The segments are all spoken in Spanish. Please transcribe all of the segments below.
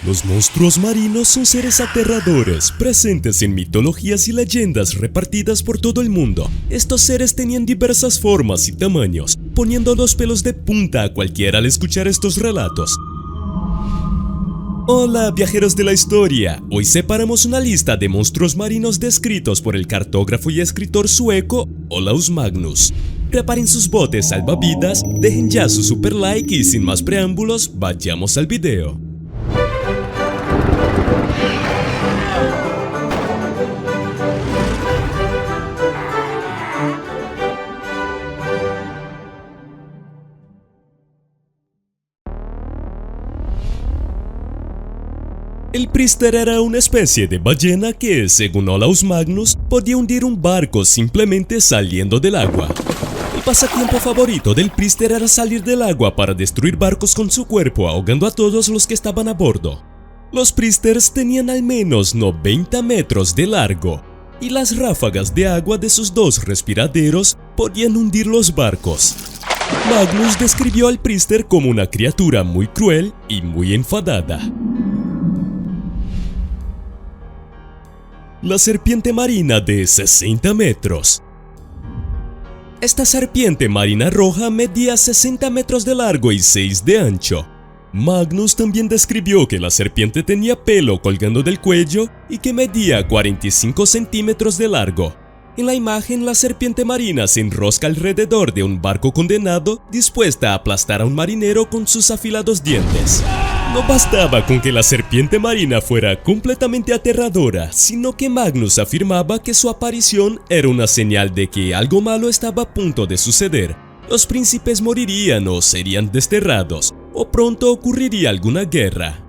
Los monstruos marinos son seres aterradores, presentes en mitologías y leyendas repartidas por todo el mundo. Estos seres tenían diversas formas y tamaños, poniendo los pelos de punta a cualquiera al escuchar estos relatos. Hola viajeros de la historia, hoy separamos una lista de monstruos marinos descritos por el cartógrafo y escritor sueco Olaus Magnus. Preparen sus botes salvavidas, dejen ya su super like y sin más preámbulos, vayamos al video. El Prister era una especie de ballena que, según Olaus Magnus, podía hundir un barco simplemente saliendo del agua. El pasatiempo favorito del Prister era salir del agua para destruir barcos con su cuerpo, ahogando a todos los que estaban a bordo. Los Pristers tenían al menos 90 metros de largo, y las ráfagas de agua de sus dos respiraderos podían hundir los barcos. Magnus describió al Prister como una criatura muy cruel y muy enfadada. La serpiente marina de 60 metros. Esta serpiente marina roja medía 60 metros de largo y 6 de ancho. Magnus también describió que la serpiente tenía pelo colgando del cuello y que medía 45 centímetros de largo. En la imagen, la serpiente marina se enrosca alrededor de un barco condenado, dispuesta a aplastar a un marinero con sus afilados dientes. No bastaba con que la serpiente marina fuera completamente aterradora, sino que Magnus afirmaba que su aparición era una señal de que algo malo estaba a punto de suceder. Los príncipes morirían o serían desterrados, o pronto ocurriría alguna guerra.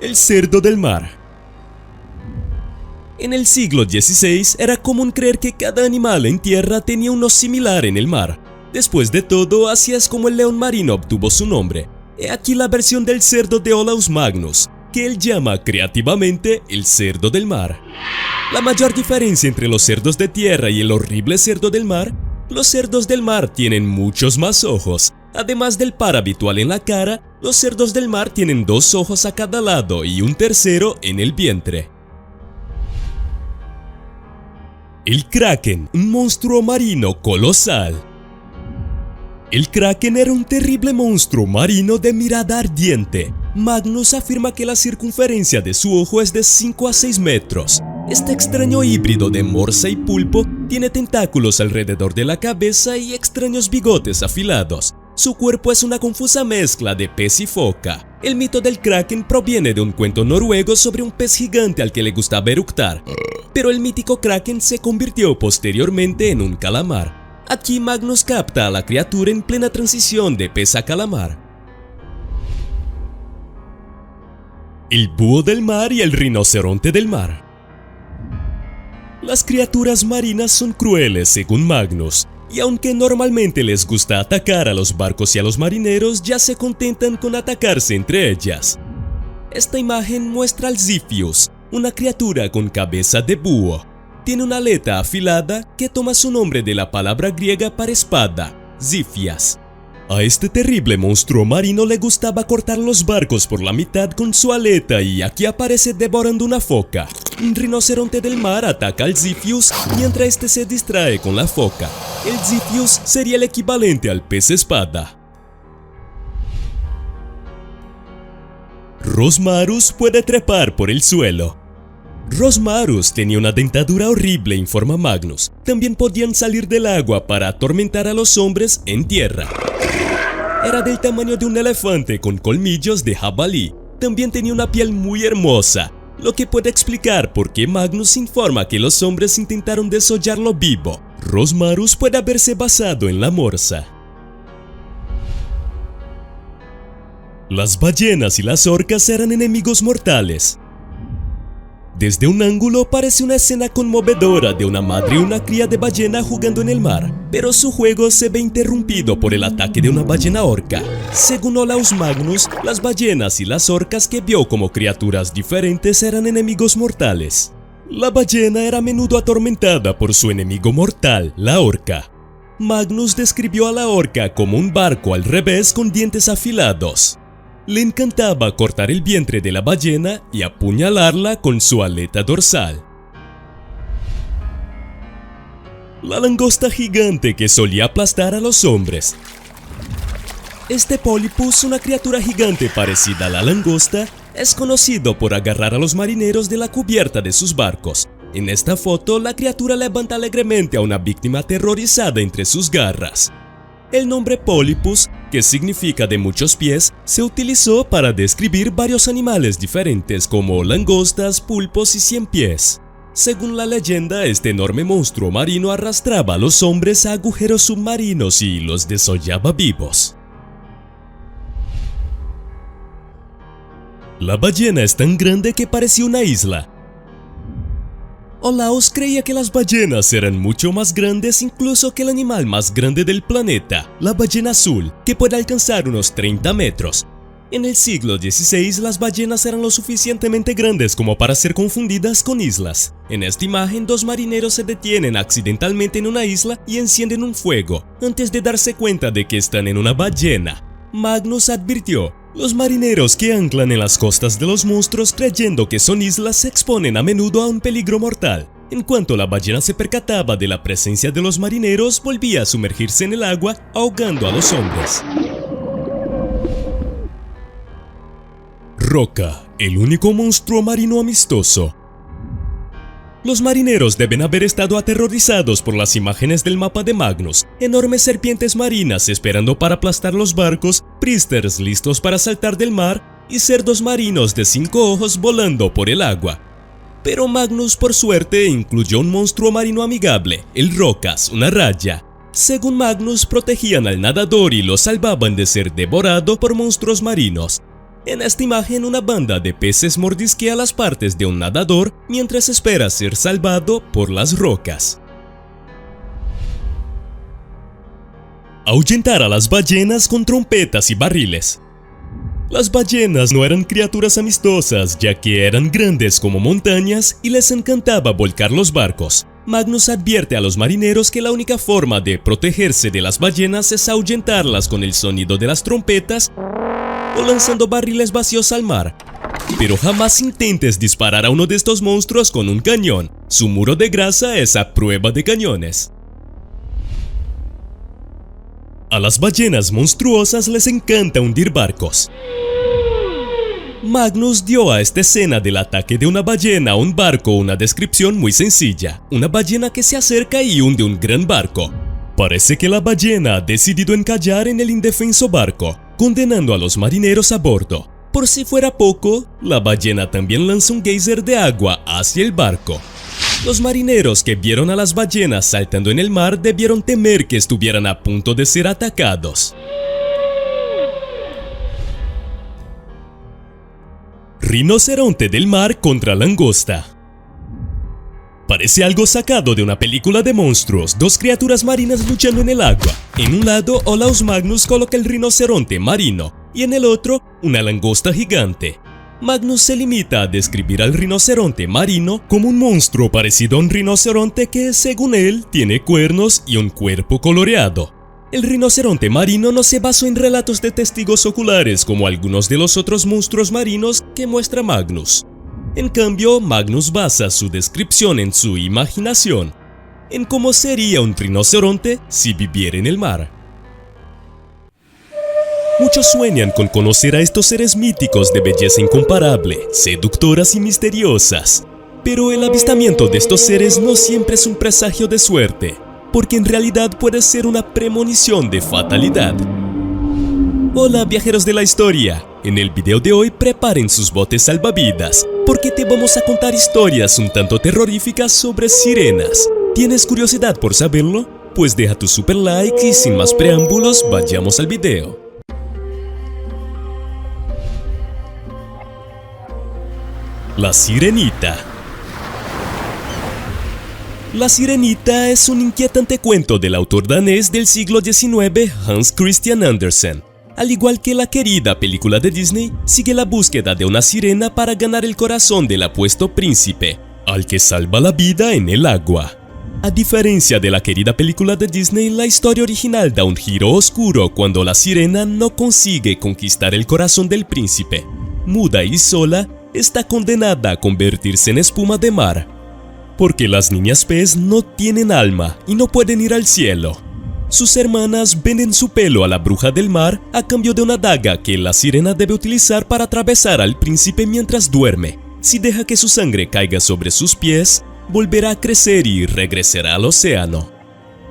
El cerdo del mar. En el siglo XVI era común creer que cada animal en tierra tenía uno similar en el mar. Después de todo, así es como el león marino obtuvo su nombre. He aquí la versión del cerdo de Olaus Magnus, que él llama creativamente el cerdo del mar. La mayor diferencia entre los cerdos de tierra y el horrible cerdo del mar: los cerdos del mar tienen muchos más ojos. Además del par habitual en la cara, los cerdos del mar tienen 2 ojos a cada lado y un tercero en el vientre. El kraken, un monstruo marino colosal. El kraken era un terrible monstruo marino de mirada ardiente. Magnus afirma que la circunferencia de su ojo es de 5 a 6 metros. Este extraño híbrido de morsa y pulpo tiene tentáculos alrededor de la cabeza y extraños bigotes afilados. Su cuerpo es una confusa mezcla de pez y foca. El mito del kraken proviene de un cuento noruego sobre un pez gigante al que le gustaba eructar, pero el mítico kraken se convirtió posteriormente en un calamar. Aquí Magnus capta a la criatura en plena transición de pez a calamar. El búho del mar y el rinoceronte del mar. Las criaturas marinas son crueles según Magnus, y aunque normalmente les gusta atacar a los barcos y a los marineros, ya se contentan con atacarse entre ellas. Esta imagen muestra al Ziphius, una criatura con cabeza de búho. Tiene una aleta afilada que toma su nombre de la palabra griega para espada, Ziphias. A este terrible monstruo marino le gustaba cortar los barcos por la mitad con su aleta y aquí aparece devorando una foca. Un rinoceronte del mar ataca al Ziphius mientras este se distrae con la foca. El Ziphius sería el equivalente al pez espada. Rosmarus puede trepar por el suelo. Rosmarus tenía una dentadura horrible, informa Magnus. También podían salir del agua para atormentar a los hombres en tierra. Era del tamaño de un elefante con colmillos de jabalí. También tenía una piel muy hermosa, lo que puede explicar por qué Magnus informa que los hombres intentaron desollarlo vivo. Rosmarus puede haberse basado en la morsa. Las ballenas y las orcas eran enemigos mortales. Desde un ángulo parece una escena conmovedora de una madre y una cría de ballena jugando en el mar, pero su juego se ve interrumpido por el ataque de una ballena orca. Según Olaus Magnus, las ballenas y las orcas que vio como criaturas diferentes eran enemigos mortales. La ballena era a menudo atormentada por su enemigo mortal, la orca. Magnus describió a la orca como un barco al revés con dientes afilados. Le encantaba cortar el vientre de la ballena y apuñalarla con su aleta dorsal. La langosta gigante que solía aplastar a los hombres. Este Polypus, una criatura gigante parecida a la langosta, es conocido por agarrar a los marineros de la cubierta de sus barcos. En esta foto, la criatura levanta alegremente a una víctima aterrorizada entre sus garras. El nombre Polypus, que significa de muchos pies, se utilizó para describir varios animales diferentes como langostas, pulpos y ciempiés. Según la leyenda, este enorme monstruo marino arrastraba a los hombres a agujeros submarinos y los desollaba vivos. La ballena es tan grande que parecía una isla. Olaus creía que las ballenas eran mucho más grandes incluso que el animal más grande del planeta, la ballena azul, que puede alcanzar unos 30 metros. En el siglo XVI, las ballenas eran lo suficientemente grandes como para ser confundidas con islas. En esta imagen, dos marineros se detienen accidentalmente en una isla y encienden un fuego, antes de darse cuenta de que están en una ballena. Magnus advirtió: los marineros que anclan en las costas de los monstruos creyendo que son islas se exponen a menudo a un peligro mortal. En cuanto la ballena se percataba de la presencia de los marineros, volvía a sumergirse en el agua, ahogando a los hombres. Roca, el único monstruo marino amistoso. Los marineros deben haber estado aterrorizados por las imágenes del mapa de Magnus, enormes serpientes marinas esperando para aplastar los barcos, prísters listos para saltar del mar y cerdos marinos de 5 ojos volando por el agua. Pero Magnus, por suerte, incluyó un monstruo marino amigable, el Rocas, una raya. Según Magnus, protegían al nadador y lo salvaban de ser devorado por monstruos marinos. En esta imagen, una banda de peces mordisquea las partes de un nadador mientras espera ser salvado por las rocas. Ahuyentar a las ballenas con trompetas y barriles. Las ballenas no eran criaturas amistosas, ya que eran grandes como montañas y les encantaba volcar los barcos. Magnus advierte a los marineros que la única forma de protegerse de las ballenas es ahuyentarlas con el sonido de las trompetas o lanzando barriles vacíos al mar. Pero jamás intentes disparar a uno de estos monstruos con un cañón. Su muro de grasa es a prueba de cañones. A las ballenas monstruosas les encanta hundir barcos. Magnus dio a esta escena del ataque de una ballena a un barco una descripción muy sencilla: una ballena que se acerca y hunde un gran barco. Parece que la ballena ha decidido encallar en el indefenso barco, condenando a los marineros a bordo. Por si fuera poco, la ballena también lanza un geyser de agua hacia el barco. Los marineros que vieron a las ballenas saltando en el mar debieron temer que estuvieran a punto de ser atacados. Rinoceronte del mar contra langosta. Parece algo sacado de una película de monstruos, dos criaturas marinas luchando en el agua. En un lado, Olaus Magnus coloca el rinoceronte marino y en el otro, una langosta gigante. Magnus se limita a describir al rinoceronte marino como un monstruo parecido a un rinoceronte que, según él, tiene cuernos y un cuerpo coloreado. El rinoceronte marino no se basó en relatos de testigos oculares como algunos de los otros monstruos marinos que muestra Magnus. En cambio, Magnus basa su descripción en su imaginación, en cómo sería un rinoceronte si viviera en el mar. Muchos sueñan con conocer a estos seres míticos de belleza incomparable, seductoras y misteriosas. Pero el avistamiento de estos seres no siempre es un presagio de suerte, porque en realidad puede ser una premonición de fatalidad. Hola viajeros de la historia, en el video de hoy preparen sus botes salvavidas, porque te vamos a contar historias un tanto terroríficas sobre sirenas. ¿Tienes curiosidad por saberlo? Pues deja tu super like y sin más preámbulos, vayamos al video. La Sirenita. La Sirenita es un inquietante cuento del autor danés del siglo XIX Hans Christian Andersen. Al igual que la querida película de Disney, sigue la búsqueda de una sirena para ganar el corazón del apuesto príncipe, al que salva la vida en el agua. A diferencia de la querida película de Disney, la historia original da un giro oscuro cuando la sirena no consigue conquistar el corazón del príncipe. Muda y sola, está condenada a convertirse en espuma de mar. Porque las niñas pez no tienen alma y no pueden ir al cielo. Sus hermanas venden su pelo a la bruja del mar a cambio de una daga que la sirena debe utilizar para atravesar al príncipe mientras duerme. Si deja que su sangre caiga sobre sus pies, volverá a crecer y regresará al océano.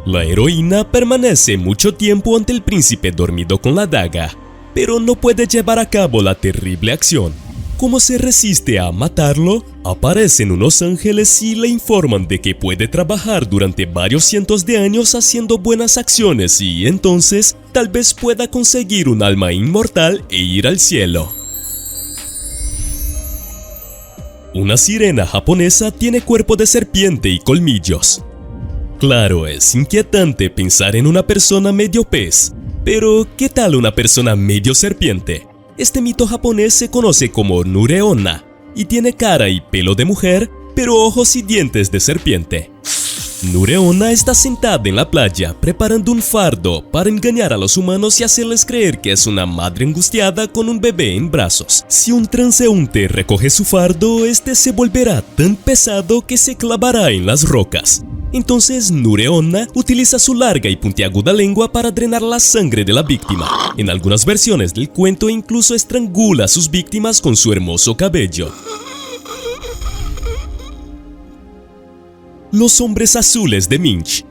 La heroína permanece mucho tiempo ante el príncipe dormido con la daga, pero no puede llevar a cabo la terrible acción. Como se resiste a matarlo, aparecen unos ángeles y le informan de que puede trabajar durante varios cientos de años haciendo buenas acciones y entonces tal vez pueda conseguir un alma inmortal e ir al cielo. Una sirena japonesa tiene cuerpo de serpiente y colmillos. Claro, es inquietante pensar en una persona medio pez, pero ¿qué tal una persona medio serpiente? Este mito japonés se conoce como Nureonna y tiene cara y pelo de mujer, pero ojos y dientes de serpiente. Nureonna está sentada en la playa preparando un fardo para engañar a los humanos y hacerles creer que es una madre angustiada con un bebé en brazos. Si un transeúnte recoge su fardo, este se volverá tan pesado que se clavará en las rocas. Entonces Nureonna utiliza su larga y puntiaguda lengua para drenar la sangre de la víctima. En algunas versiones del cuento incluso estrangula a sus víctimas con su hermoso cabello. Los hombres azules de Minch.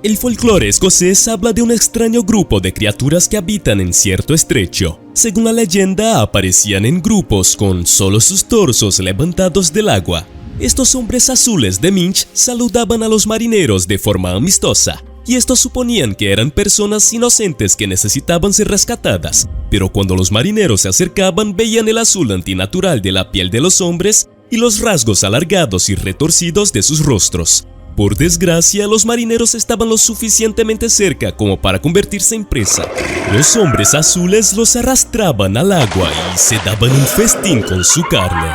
El folclore escocés habla de un extraño grupo de criaturas que habitan en cierto estrecho. Según la leyenda, aparecían en grupos con solo sus torsos levantados del agua. Estos hombres azules de Minch saludaban a los marineros de forma amistosa, y estos suponían que eran personas inocentes que necesitaban ser rescatadas, pero cuando los marineros se acercaban veían el azul antinatural de la piel de los hombres y los rasgos alargados y retorcidos de sus rostros. Por desgracia, los marineros estaban lo suficientemente cerca como para convertirse en presa. Los hombres azules los arrastraban al agua y se daban un festín con su carne.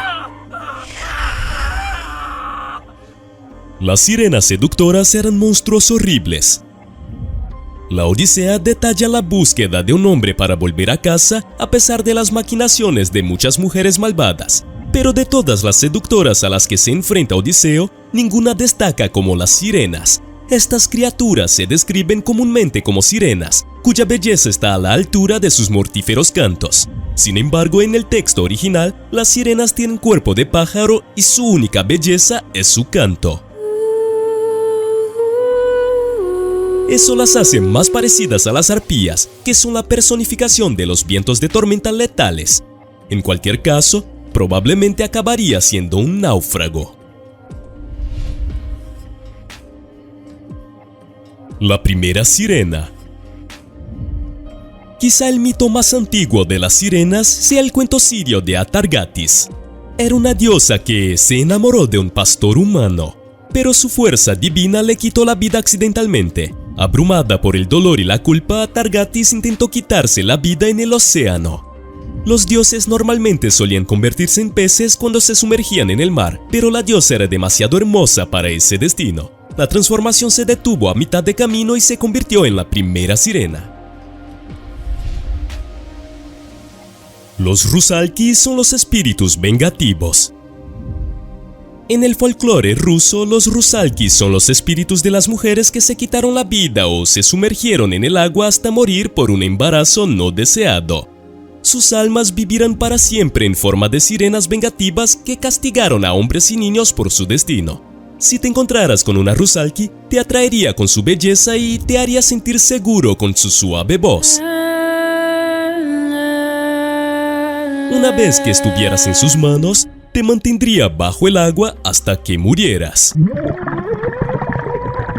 Las sirenas seductoras eran monstruos horribles. La Odisea detalla la búsqueda de un hombre para volver a casa a pesar de las maquinaciones de muchas mujeres malvadas. Pero de todas las seductoras a las que se enfrenta Odiseo, ninguna destaca como las sirenas. Estas criaturas se describen comúnmente como sirenas, cuya belleza está a la altura de sus mortíferos cantos. Sin embargo, en el texto original, las sirenas tienen cuerpo de pájaro y su única belleza es su canto. Eso las hace más parecidas a las arpías, que son la personificación de los vientos de tormenta letales. En cualquier caso, probablemente acabaría siendo un náufrago. La primera sirena. Quizá el mito más antiguo de las sirenas sea el cuento sirio de Atargatis. Era una diosa que se enamoró de un pastor humano, pero su fuerza divina le quitó la vida accidentalmente. Abrumada por el dolor y la culpa, Atargatis intentó quitarse la vida en el océano. Los dioses normalmente solían convertirse en peces cuando se sumergían en el mar, pero la diosa era demasiado hermosa para ese destino. La transformación se detuvo a mitad de camino y se convirtió en la primera sirena. Los rusalki son los espíritus vengativos. En el folclore ruso, los rusalki son los espíritus de las mujeres que se quitaron la vida o se sumergieron en el agua hasta morir por un embarazo no deseado. Sus almas vivirán para siempre en forma de sirenas vengativas que castigaron a hombres y niños por su destino. Si te encontraras con una rusalki, te atraería con su belleza y te haría sentir seguro con su suave voz. Una vez que estuvieras en sus manos, te mantendría bajo el agua hasta que murieras.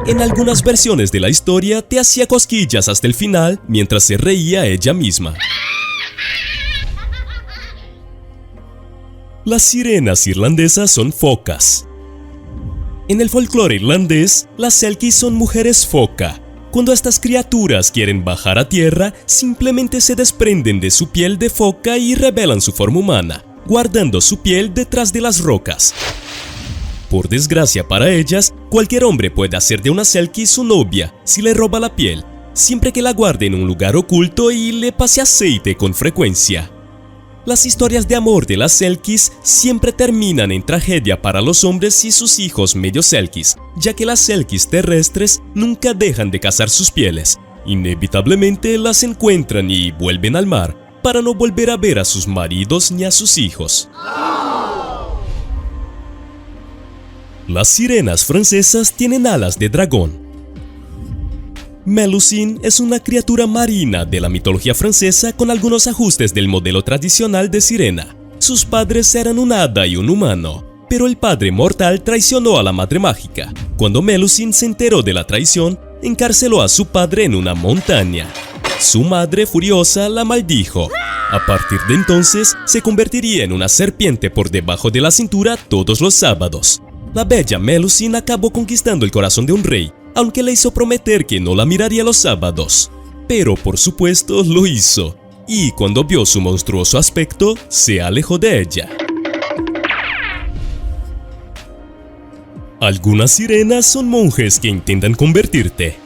En algunas versiones de la historia te hacía cosquillas hasta el final mientras se reía ella misma. Las sirenas irlandesas son focas. En el folclore irlandés, las selkies son mujeres foca. Cuando estas criaturas quieren bajar a tierra, simplemente se desprenden de su piel de foca y revelan su forma humana, guardando su piel detrás de las rocas. por desgracia para ellas, cualquier hombre puede hacer de una selkie su novia si le roba la piel, siempre que la guarde en un lugar oculto y le pase aceite con frecuencia. Las historias de amor de las selkies siempre terminan en tragedia para los hombres y sus hijos medio selkies, ya que las selkies terrestres nunca dejan de cazar sus pieles. Inevitablemente las encuentran y vuelven al mar, para no volver a ver a sus maridos ni a sus hijos. Las sirenas francesas tienen alas de dragón. Mélusine es una criatura marina de la mitología francesa con algunos ajustes del modelo tradicional de sirena. Sus padres eran un hada y un humano, pero el padre mortal traicionó a la madre mágica. Cuando Mélusine se enteró de la traición, encarceló a su padre en una montaña. Su madre, furiosa, la maldijo. A partir de entonces, se convertiría en una serpiente por debajo de la cintura todos los sábados. La bella Mélusine acabó conquistando el corazón de un rey, aunque le hizo prometer que no la miraría los sábados. Pero por supuesto lo hizo, y cuando vio su monstruoso aspecto, se alejó de ella. Algunas sirenas son monjes que intentan convertirte.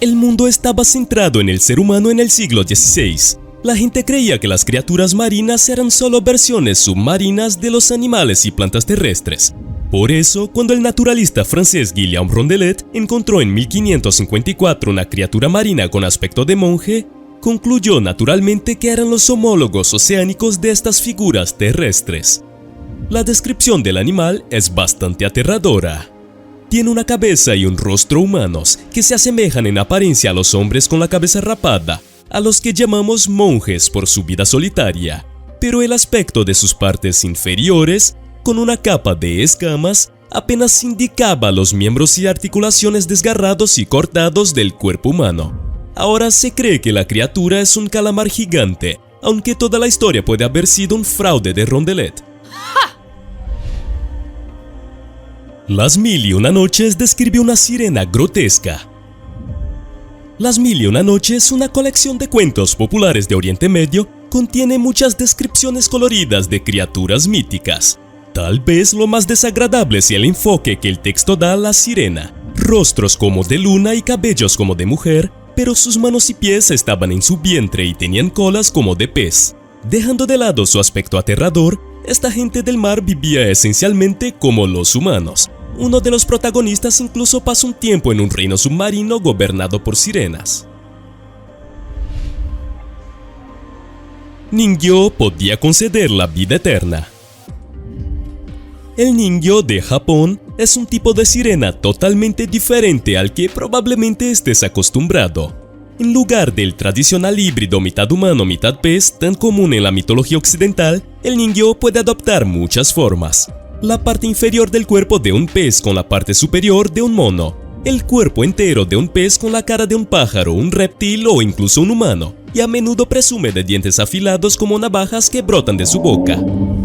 El mundo estaba centrado en el ser humano en el siglo XVI. La gente creía que las criaturas marinas eran solo versiones submarinas de los animales y plantas terrestres. Por eso, cuando el naturalista francés Guillaume Rondelet encontró en 1554 una criatura marina con aspecto de monje, concluyó naturalmente que eran los homólogos oceánicos de estas figuras terrestres. La descripción del animal es bastante aterradora. Tiene una cabeza y un rostro humanos que se asemejan en apariencia a los hombres con la cabeza rapada, a los que llamamos monjes por su vida solitaria, pero el aspecto de sus partes inferiores, con una capa de escamas, apenas indicaba los miembros y articulaciones desgarrados y cortados del cuerpo humano. Ahora se cree que la criatura es un calamar gigante, aunque toda la historia puede haber sido un fraude de Rondelet. Las Mil y Una Noches describe una sirena grotesca. Las Mil y Una Noches, una colección de cuentos populares de Oriente Medio, contiene muchas descripciones coloridas de criaturas míticas. Tal vez lo más desagradable sea el enfoque que el texto da a la sirena. Rostros como de luna y cabellos como de mujer, pero sus manos y pies estaban en su vientre y tenían colas como de pez. Dejando de lado su aspecto aterrador, esta gente del mar vivía esencialmente como los humanos. Uno de los protagonistas incluso pasa un tiempo en un reino submarino gobernado por sirenas. Ningyo podía conceder la vida eterna. El Ningyo de Japón es un tipo de sirena totalmente diferente al que probablemente estés acostumbrado. En lugar del tradicional híbrido mitad humano mitad pez tan común en la mitología occidental, el Ningyo puede adoptar muchas formas. La parte inferior del cuerpo de un pez con la parte superior de un mono, el cuerpo entero de un pez con la cara de un pájaro, un reptil o incluso un humano, y a menudo presume de dientes afilados como navajas que brotan de su boca.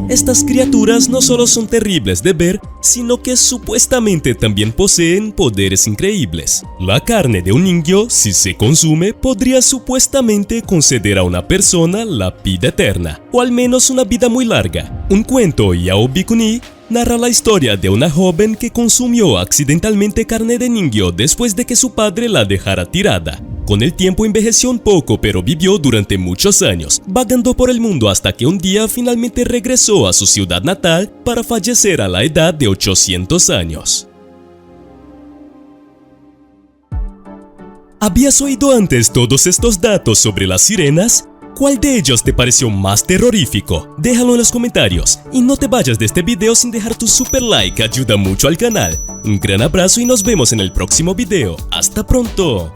Estas criaturas no solo son terribles de ver, sino que supuestamente también poseen poderes increíbles. La carne de un Ningyo, si se consume, podría supuestamente conceder a una persona la vida eterna, o al menos una vida muy larga. Un cuento Yaobi Kuni narra la historia de una joven que consumió accidentalmente carne de Ningyo después de que su padre la dejara tirada. Con el tiempo envejeció un poco, pero vivió durante muchos años, vagando por el mundo hasta que un día finalmente regresó a su ciudad natal para fallecer a la edad de 800 años. ¿Habías oído antes todos estos datos sobre las sirenas? ¿Cuál de ellos te pareció más terrorífico? Déjalo en los comentarios y no te vayas de este video sin dejar tu super like, ayuda mucho al canal. Un gran abrazo y nos vemos en el próximo video. ¡Hasta pronto!